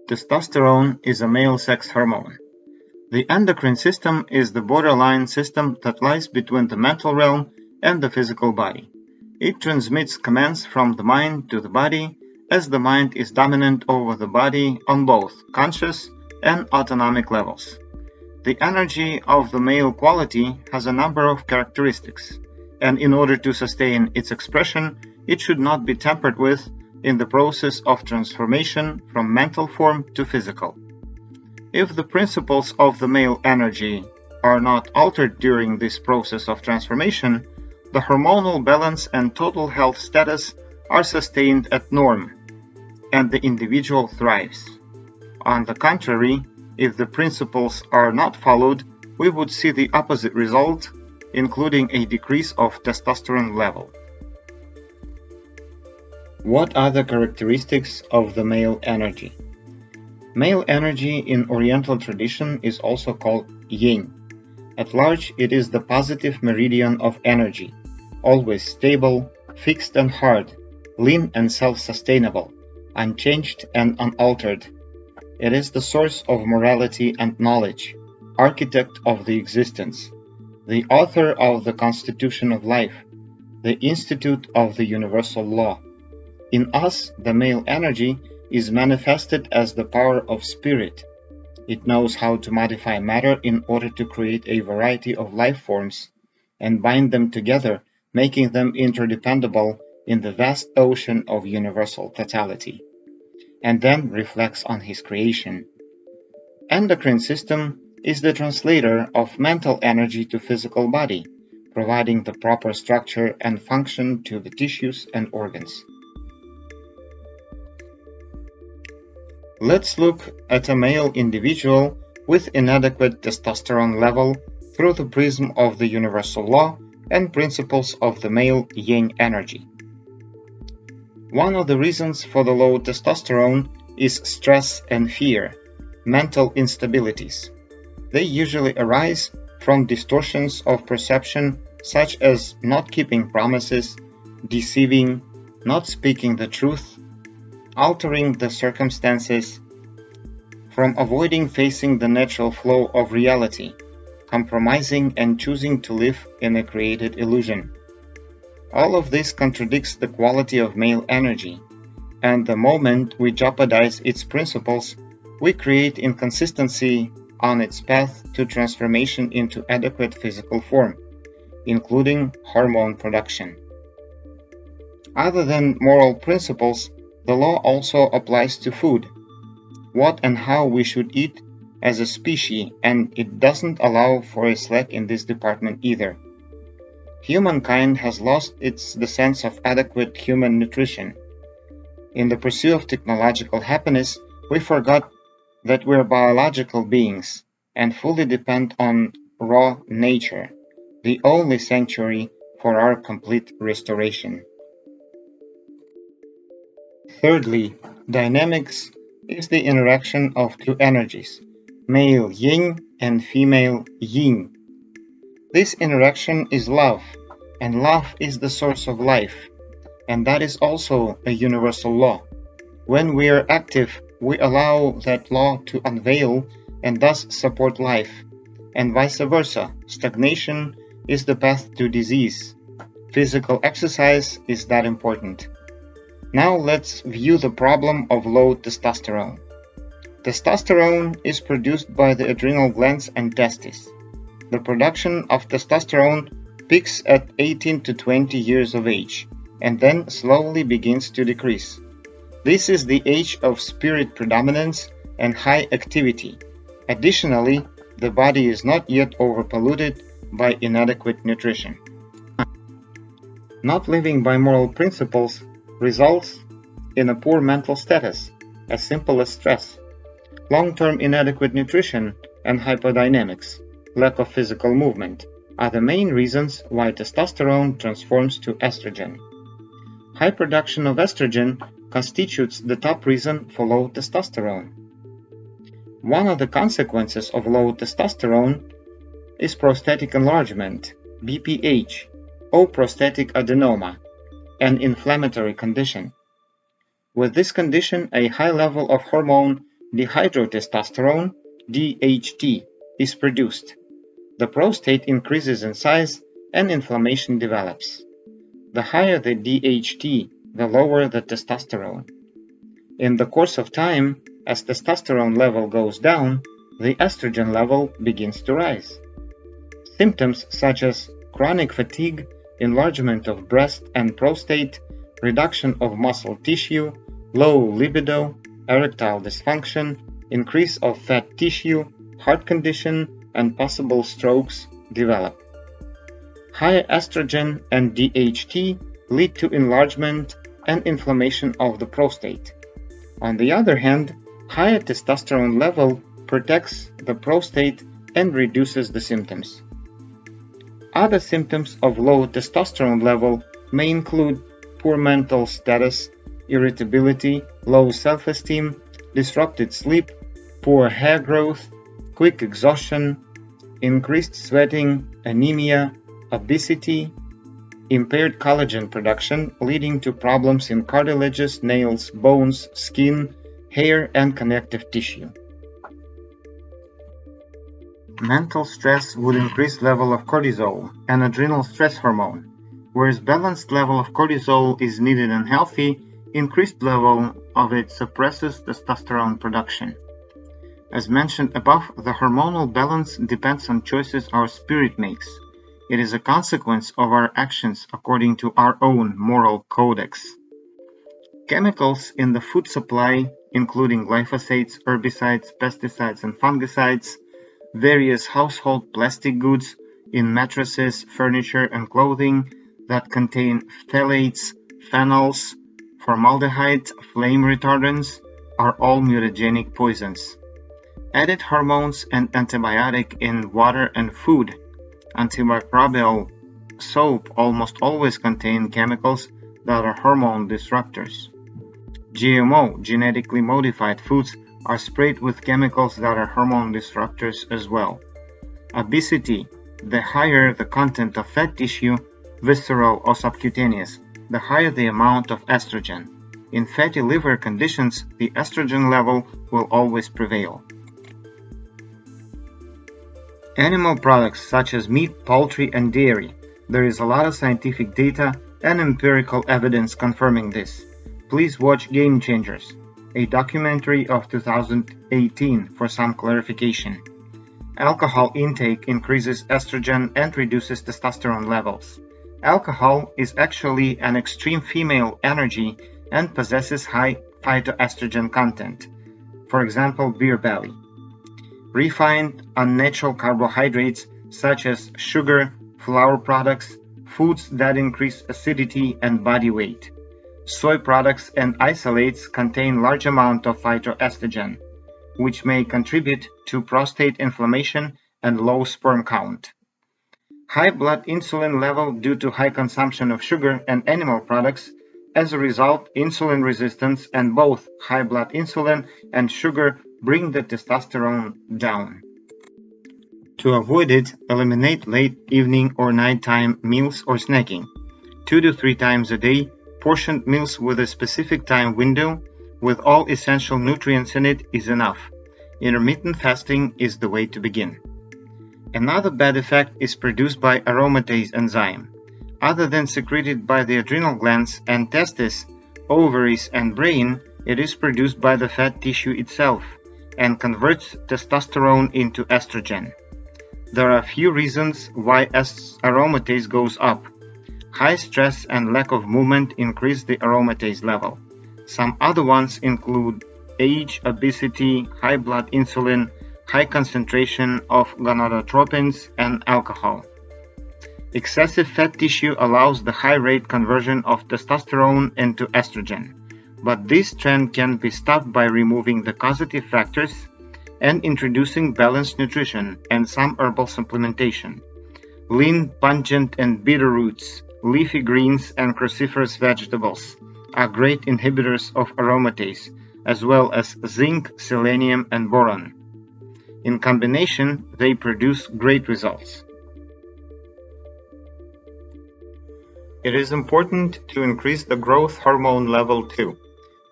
Testosterone is a male sex hormone. The endocrine system is the borderline system that lies between the mental realm and the physical body. It transmits commands from the mind to the body, as the mind is dominant over the body on both conscious and autonomic levels. The energy of the male quality has a number of characteristics, and in order to sustain its expression, it should not be tampered with in the process of transformation from mental form to physical. If the principles of the male energy are not altered during this process of transformation, the hormonal balance and total health status are sustained at norm, and the individual thrives. On the contrary, if the principles are not followed, we would see the opposite result, including a decrease of testosterone level. What are the characteristics of the male energy? Male energy in Oriental tradition is also called yin. At large, it is the positive meridian of energy, always stable, fixed and hard, lean and self-sustainable, unchanged and unaltered. It is the source of morality and knowledge, architect of the existence, the author of the constitution of life, the institute of the universal law. In us, the male energy is manifested as the power of spirit. It knows how to modify matter in order to create a variety of life forms and bind them together, making them interdependable in the vast ocean of universal totality, and then reflects on his creation. Endocrine system is the translator of mental energy to physical body, providing the proper structure and function to the tissues and organs. Let's look at a male individual with inadequate testosterone level through the prism of the universal law and principles of the male yin energy. One of the reasons for the low testosterone is stress and fear, mental instabilities. They usually arise from distortions of perception such as not keeping promises, deceiving, not speaking the truth, altering the circumstances, from avoiding facing the natural flow of reality, compromising and choosing to live in a created illusion. All of this contradicts the quality of male energy, and the moment we jeopardize its principles, we create inconsistency on its path to transformation into adequate physical form, including hormone production. Other than moral principles, the law also applies to food, what and how we should eat as a species, and it doesn't allow for a slack in this department either. Humankind has lost the sense of adequate human nutrition. In the pursuit of technological happiness, we forgot that we're biological beings and fully depend on raw nature, the only sanctuary for our complete restoration. Thirdly, dynamics is the interaction of two energies, male yin and female yin. This interaction is love, and love is the source of life, and that is also a universal law. When we are active, we allow that law to unveil and thus support life, and vice versa. Stagnation is the path to disease. Physical exercise is that important. Now let's view the problem of low testosterone. Testosterone is produced by the adrenal glands and testes. The production of testosterone peaks at 18 to 20 years of age, and then slowly begins to decrease. This is the age of spirit predominance and high activity. Additionally, the body is not yet overpolluted by inadequate nutrition. Not living by moral principles results in a poor mental status, as simple as stress, long-term inadequate nutrition, and hypodynamics, lack of physical movement, are the main reasons why testosterone transforms to estrogen. High production of estrogen constitutes the top reason for low testosterone. One of the consequences of low testosterone is prosthetic enlargement, BPH, or prostatic adenoma, an inflammatory condition. With this condition, a high level of hormone dihydrotestosterone, DHT, is produced. The prostate increases in size and inflammation develops. The higher the DHT, the lower the testosterone. In the course of time, as testosterone level goes down, the estrogen level begins to rise. Symptoms such as chronic fatigue, enlargement of breast and prostate, reduction of muscle tissue, low libido, erectile dysfunction, increase of fat tissue, heart condition, and possible strokes develop. Higher estrogen and DHT lead to enlargement and inflammation of the prostate. On the other hand, higher testosterone level protects the prostate and reduces the symptoms. Other symptoms of low testosterone level may include poor mental status, irritability, low self-esteem, disrupted sleep, poor hair growth, quick exhaustion, increased sweating, anemia, obesity, impaired collagen production leading to problems in cartilages, nails, bones, skin, hair, and connective tissue. Mental stress would increase level of cortisol, an adrenal stress hormone. Whereas balanced level of cortisol is needed and healthy, increased level of it suppresses testosterone production. As mentioned above, the hormonal balance depends on choices our spirit makes. It is a consequence of our actions according to our own moral codex. Chemicals in the food supply, including glyphosates, herbicides, pesticides, and fungicides, various household plastic goods in mattresses, furniture, and clothing that contain phthalates, phenols, formaldehyde, flame retardants, are all mutagenic poisons. Added hormones and antibiotic in water and food. Antimicrobial soap almost always contain chemicals that are hormone disruptors. GMO, genetically modified foods, are sprayed with chemicals that are hormone disruptors as well. Obesity, the higher the content of fat tissue, visceral or subcutaneous, the higher the amount of estrogen. In fatty liver conditions, the estrogen level will always prevail. Animal products such as meat, poultry, and dairy. There is a lot of scientific data and empirical evidence confirming this. Please watch Game Changers, a documentary of 2018 for some clarification. Alcohol intake increases estrogen and reduces testosterone levels. Alcohol is actually an extreme female energy and possesses high phytoestrogen content. For example, beer belly. Refined, unnatural carbohydrates such as sugar, flour products, foods that increase acidity and body weight. Soy products and isolates contain large amount of phytoestrogen, which may contribute to prostate inflammation and low sperm count. High blood insulin level due to high consumption of sugar and animal products. As a result, insulin resistance and both high blood insulin and sugar bring the testosterone down. To avoid it, eliminate late evening or nighttime meals or snacking. 2 to 3 times a day, portioned meals with a specific time window with all essential nutrients in it is enough. Intermittent fasting is the way to begin. Another bad effect is produced by aromatase enzyme. Other than secreted by the adrenal glands and testes, ovaries, and brain, it is produced by the fat tissue itself and converts testosterone into estrogen. There are few reasons why aromatase goes up. High stress and lack of movement increase the aromatase level. Some other ones include age, obesity, high blood insulin, high concentration of gonadotropins, and alcohol. Excessive fat tissue allows the high rate conversion of testosterone into estrogen, but this trend can be stopped by removing the causative factors and introducing balanced nutrition and some herbal supplementation. Lean, pungent, and bitter roots, leafy greens, and cruciferous vegetables are great inhibitors of aromatase, as well as zinc, selenium, and boron. In combination, they produce great results. It is important to increase the growth hormone level too.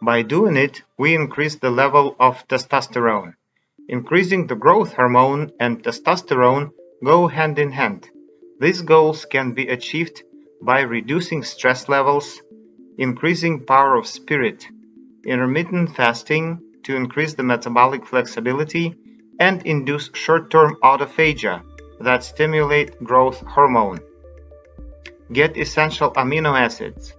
By doing it, we increase the level of testosterone. Increasing the growth hormone and testosterone go hand in hand. These goals can be achieved by reducing stress levels, increasing power of spirit, intermittent fasting to increase the metabolic flexibility and induce short-term autophagia that stimulate growth hormone. Get essential amino acids,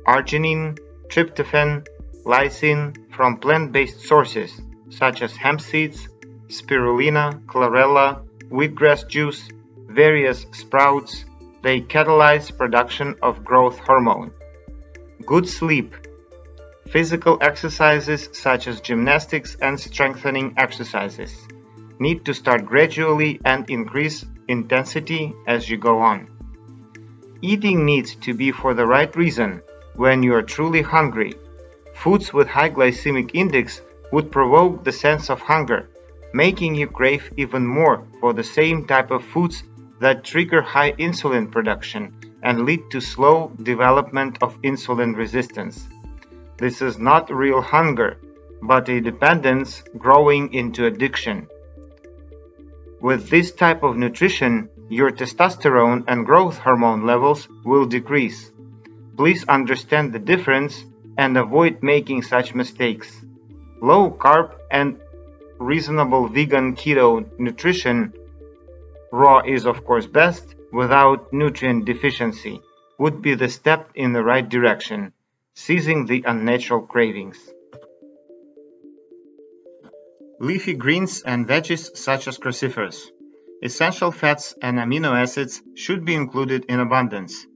arginine, tryptophan, lysine from plant-based sources such as hemp seeds, spirulina, chlorella, wheatgrass juice, various sprouts. They catalyze production of growth hormone. Good sleep. Physical exercises such as gymnastics and strengthening exercises need to start gradually and increase intensity as you go on. Eating needs to be for the right reason when you are truly hungry. Foods with high glycemic index would provoke the sense of hunger, making you crave even more for the same type of foods that trigger high insulin production and lead to slow development of insulin resistance. This is not real hunger, but a dependence growing into addiction. With this type of nutrition, your testosterone and growth hormone levels will decrease. Please understand the difference and avoid making such mistakes. Low carb and reasonable vegan keto nutrition, raw is of course best, without nutrient deficiency, would be the step in the right direction, ceasing the unnatural cravings. Leafy greens and veggies such as cruciferous. Essential fats and amino acids should be included in abundance.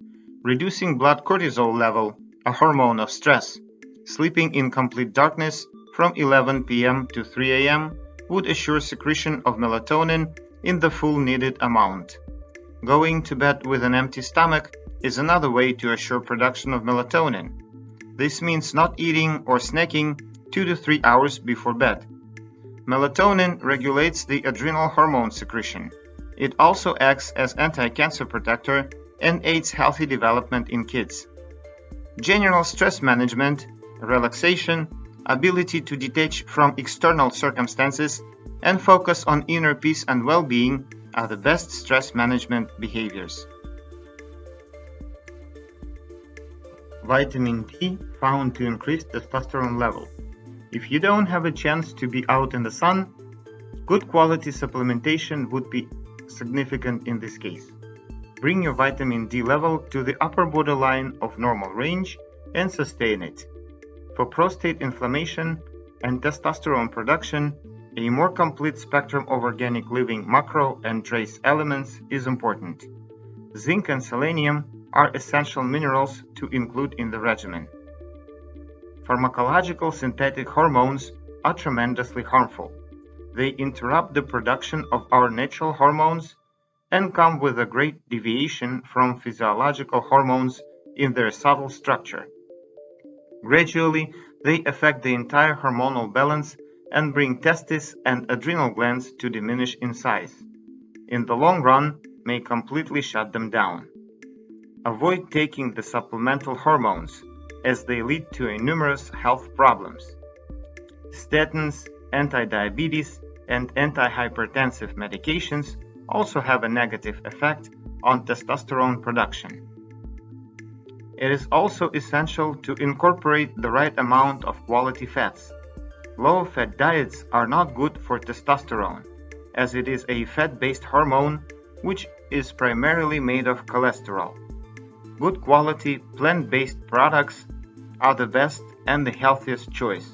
Reducing blood cortisol level, a hormone of stress. Sleeping in complete darkness from 11 p.m. to 3 a.m. would assure secretion of melatonin in the full needed amount. Going to bed with an empty stomach is another way to assure production of melatonin. This means not eating or snacking 2 to 3 hours before bed. Melatonin regulates the adrenal hormone secretion. It also acts as anti-cancer protector and aids healthy development in kids. General stress management, relaxation, ability to detach from external circumstances, and focus on inner peace and well-being are the best stress management behaviors. Vitamin D found to increase testosterone level. If you don't have a chance to be out in the sun, good quality supplementation would be significant in this case. Bring your vitamin D level to the upper borderline of normal range and sustain it. For prostate inflammation and testosterone production, a more complete spectrum of organic living macro and trace elements is important. Zinc and selenium are essential minerals to include in the regimen. Pharmacological synthetic hormones are tremendously harmful. They interrupt the production of our natural hormones and come with a great deviation from physiological hormones in their subtle structure. Gradually, they affect the entire hormonal balance and bring testes and adrenal glands to diminish in size. In the long run, may completely shut them down. Avoid taking the supplemental hormones, as they lead to numerous health problems. Statins, anti-diabetes, and antihypertensive medications also have a negative effect on testosterone production. It is also essential to incorporate the right amount of quality fats. Low-fat diets are not good for testosterone, as it is a fat-based hormone which is primarily made of cholesterol. Good quality plant-based products are the best and the healthiest choice.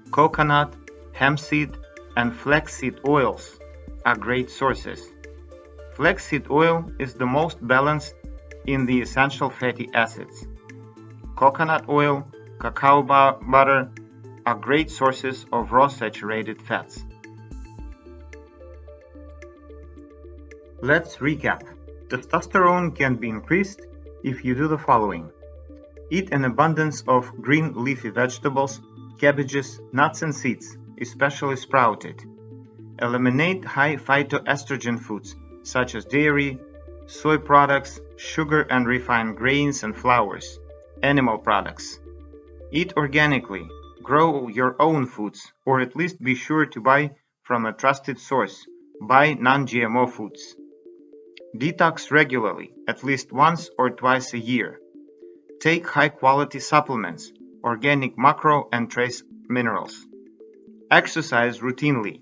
Coconut, hemp seed, and flaxseed oils are great sources. Flaxseed oil is the most balanced in the essential fatty acids. Coconut oil, cacao butter are great sources of raw saturated fats. Let's recap. Testosterone can be increased if you do the following. Eat an abundance of green leafy vegetables, cabbages, nuts and seeds, especially sprouted. Eliminate high phytoestrogen foods such as dairy, soy products, sugar and refined grains and flours, animal products. Eat organically, grow your own foods, or at least be sure to buy from a trusted source. Buy non-GMO foods. Detox regularly, at least once or twice a year. Take high-quality supplements, organic macro and trace minerals. Exercise routinely.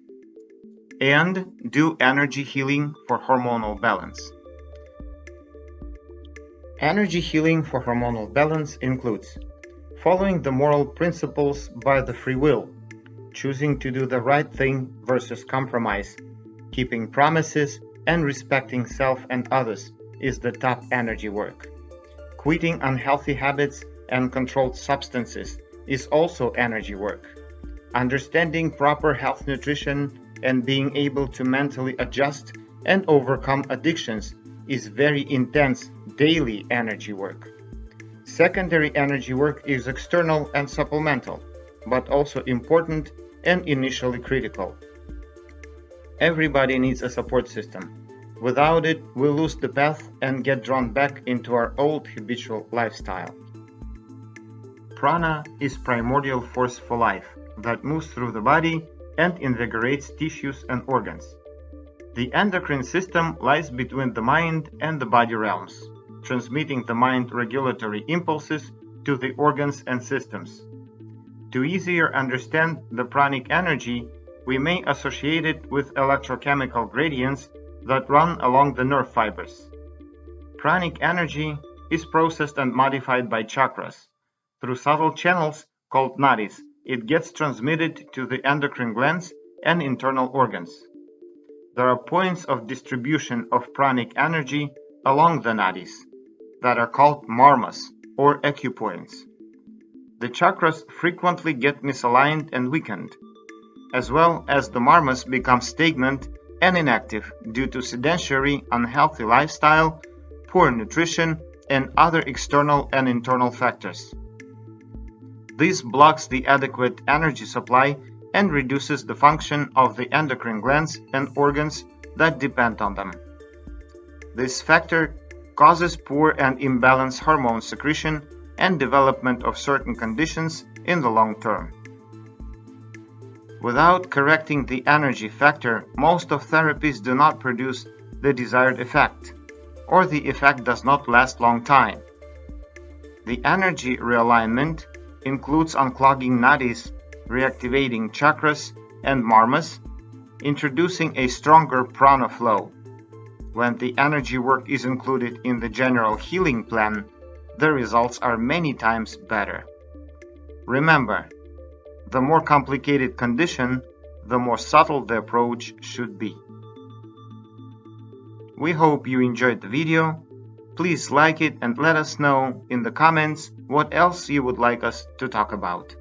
And do energy healing for hormonal balance. Energy healing for hormonal balance includes following the moral principles by the free will, choosing to do the right thing versus compromise, keeping promises and respecting self and others is the top energy work. Quitting unhealthy habits and controlled substances is also energy work. Understanding proper health nutrition and being able to mentally adjust and overcome addictions is very intense daily energy work. Secondary energy work is external and supplemental, but also important and initially critical. Everybody needs a support system. Without it, we lose the path and get drawn back into our old habitual lifestyle. Prana is primordial force for life that moves through the body and invigorates tissues and organs. The endocrine system lies between the mind and the body realms, transmitting the mind regulatory impulses to the organs and systems. To easier understand the pranic energy, we may associate it with electrochemical gradients that run along the nerve fibers. Pranic energy is processed and modified by chakras. Through subtle channels called nadis, it gets transmitted to the endocrine glands and internal organs. There are points of distribution of pranic energy along the nadis that are called marmas or acupoints. The chakras frequently get misaligned and weakened, as well as the marmas become stagnant and inactive due to sedentary, unhealthy lifestyle, poor nutrition, and other external and internal factors. This blocks the adequate energy supply and reduces the function of the endocrine glands and organs that depend on them. This factor causes poor and imbalanced hormone secretion and development of certain conditions in the long term. Without correcting the energy factor, most of therapies do not produce the desired effect, or the effect does not last long time. The energy realignment includes unclogging nadis, reactivating chakras and marmas, introducing a stronger prana flow. When the energy work is included in the general healing plan, the results are many times better. Remember, the more complicated condition, the more subtle the approach should be. We hope you enjoyed the video. Please like it and let us know in the comments what else you would like us to talk about.